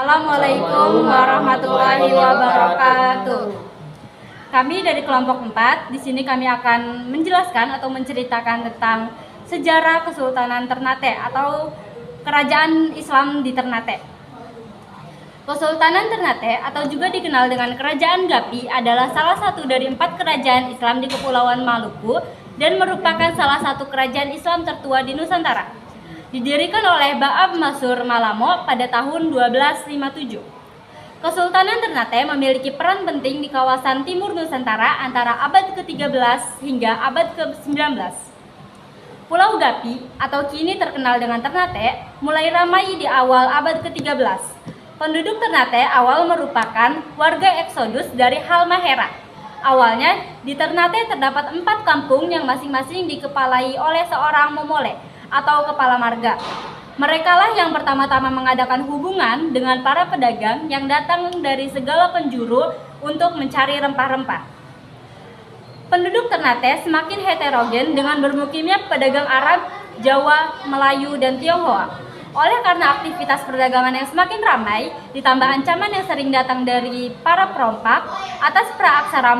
Assalamualaikum warahmatullahi wabarakatuh. Kami dari kelompok 4, di sini kami akan menjelaskan atau menceritakan tentang sejarah Kesultanan Ternate atau Kerajaan Islam di Ternate. Kesultanan Ternate atau juga dikenal dengan Kerajaan Gapi adalah salah satu dari 4 kerajaan Islam di Kepulauan Maluku dan merupakan salah satu kerajaan Islam tertua di Nusantara. Didirikan oleh Ba'ab Mansur Malamo pada tahun 1257. Kesultanan Ternate memiliki peran penting di kawasan timur Nusantara antara abad ke-13 hingga abad ke-19. Pulau Gapi atau kini terkenal dengan Ternate mulai ramai di awal abad ke-13. Penduduk Ternate awal merupakan warga eksodus dari Halmahera. Awalnya di Ternate terdapat 4 kampung yang masing-masing dikepalai oleh seorang momole atau kepala marga. Merekalah yang pertama-tama mengadakan hubungan dengan para pedagang yang datang dari segala penjuru untuk mencari rempah-rempah. Penduduk Ternate semakin heterogen dengan bermukimnya pedagang Arab, Jawa, Melayu, dan Tionghoa. Oleh karena aktivitas perdagangan yang semakin ramai, ditambah ancaman yang sering datang dari para perompak, atas praaksara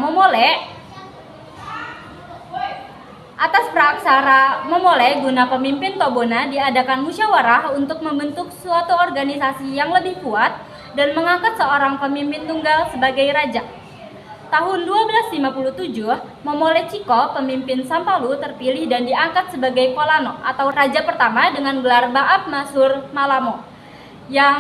Momole guna pemimpin Tobona diadakan musyawarah untuk membentuk suatu organisasi yang lebih kuat dan mengangkat seorang pemimpin tunggal sebagai raja. Tahun 1257, Momole Ciko, pemimpin Sampalu, terpilih dan diangkat sebagai Kolano atau raja pertama dengan gelar Ba'ab Mansur Malamo yang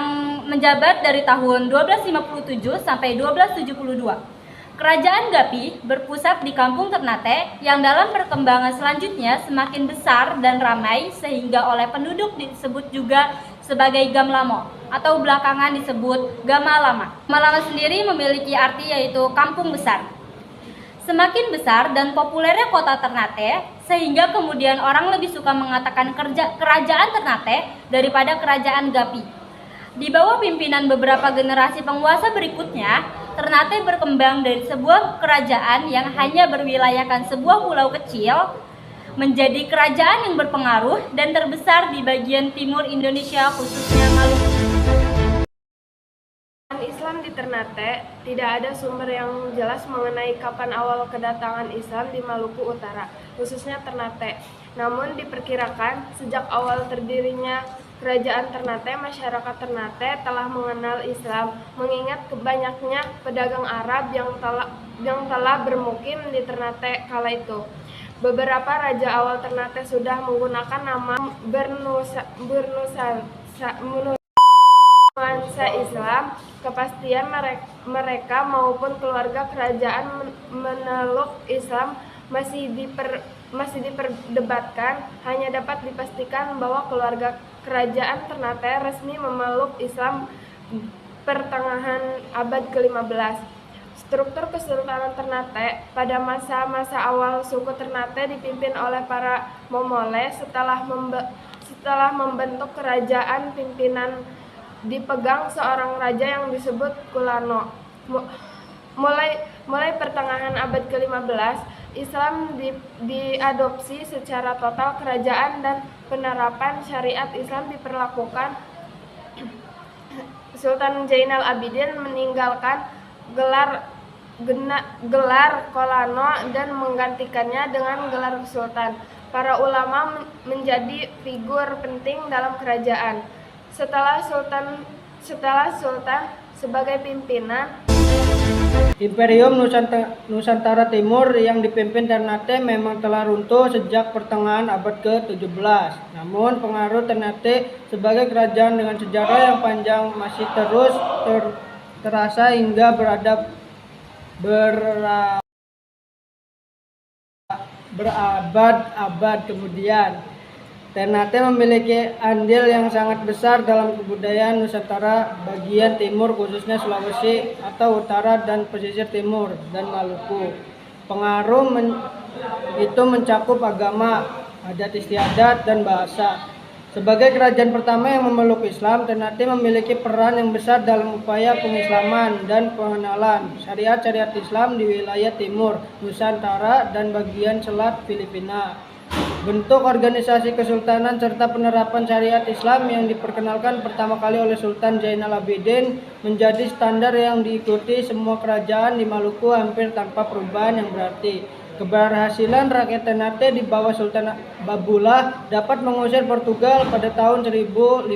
menjabat dari tahun 1257 sampai 1272. Kerajaan Gapi berpusat di Kampung Ternate yang dalam perkembangan selanjutnya semakin besar dan ramai sehingga oleh penduduk disebut juga sebagai Gamlamo atau belakangan disebut Gamalama. Gamalama sendiri memiliki arti yaitu kampung besar. Semakin besar dan populernya kota Ternate sehingga kemudian orang lebih suka mengatakan kerajaan Ternate daripada kerajaan Gapi. Di bawah pimpinan beberapa generasi penguasa berikutnya, Ternate berkembang dari sebuah kerajaan yang hanya berwilayahkan sebuah pulau kecil menjadi kerajaan yang berpengaruh dan terbesar di bagian timur Indonesia khususnya Maluku. Islam di Ternate, tidak ada sumber yang jelas mengenai kapan awal kedatangan Islam di Maluku Utara, khususnya Ternate. Namun diperkirakan sejak awal terdirinya Kerajaan Ternate, masyarakat Ternate telah mengenal Islam, mengingat banyaknya pedagang Arab yang telah bermukim di Ternate kala itu. Beberapa raja awal Ternate sudah menggunakan nama bernuansa Islam. Kepastian mereka maupun keluarga kerajaan memeluk Islam masih diperdebatkan. Hanya dapat dipastikan bahwa keluarga kerajaan Ternate resmi memeluk Islam pertengahan abad ke-15. Struktur Kesultanan Ternate pada masa-masa awal suku Ternate dipimpin oleh para momole. Setelah membentuk kerajaan, pimpinan dipegang seorang raja yang disebut Kulano. Mulai pertengahan abad ke-15, Islam diadopsi secara total kerajaan dan penerapan syariat Islam diperlakukan. Sultan Zainal Abidin meninggalkan gelar Kolano dan menggantikannya dengan gelar Sultan. Para ulama menjadi figur penting dalam kerajaan. Setelah Sultan sebagai pimpinan, Imperium Nusantara Timur yang dipimpin Ternate memang telah runtuh sejak pertengahan abad ke-17. Namun pengaruh Ternate sebagai kerajaan dengan sejarah yang panjang masih terus terasa hingga berabad-abad kemudian. Ternate memiliki andil yang sangat besar dalam kebudayaan Nusantara bagian timur khususnya Sulawesi atau utara dan pesisir timur dan Maluku. Pengaruh itu mencakup agama, adat istiadat, dan bahasa. Sebagai kerajaan pertama yang memeluk Islam, Ternate memiliki peran yang besar dalam upaya pengislaman dan pengenalan syariat-syariat Islam di wilayah timur Nusantara dan bagian selat Filipina. Bentuk organisasi kesultanan serta penerapan syariat Islam yang diperkenalkan pertama kali oleh Sultan Zainal Abidin menjadi standar yang diikuti semua kerajaan di Maluku hampir tanpa perubahan yang berarti. Keberhasilan rakyat Ternate di bawah Sultan Babullah dapat mengusir Portugal pada tahun 1575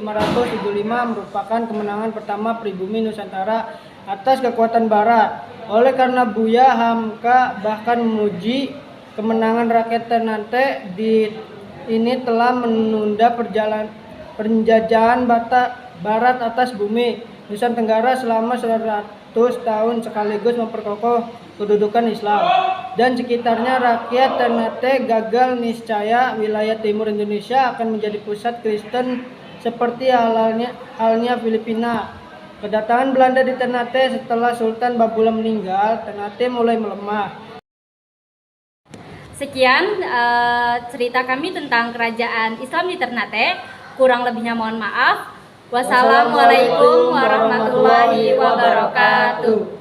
merupakan kemenangan pertama pribumi Nusantara atas kekuatan Barat. Oleh karena Buya Hamka bahkan memuji kemenangan rakyat Ternate ini telah menunda penjajahan Barat atas bumi Nusa Tenggara selama 100 tahun sekaligus memperkokoh kedudukan Islam dan sekitarnya. Rakyat Ternate gagal niscaya wilayah timur Indonesia akan menjadi pusat Kristen seperti halnya Filipina. Kedatangan Belanda di Ternate setelah Sultan Babullah meninggal, Ternate mulai melemah. Sekian cerita kami tentang kerajaan Islam di Ternate. Kurang lebihnya mohon maaf. Wassalamualaikum warahmatullahi wabarakatuh.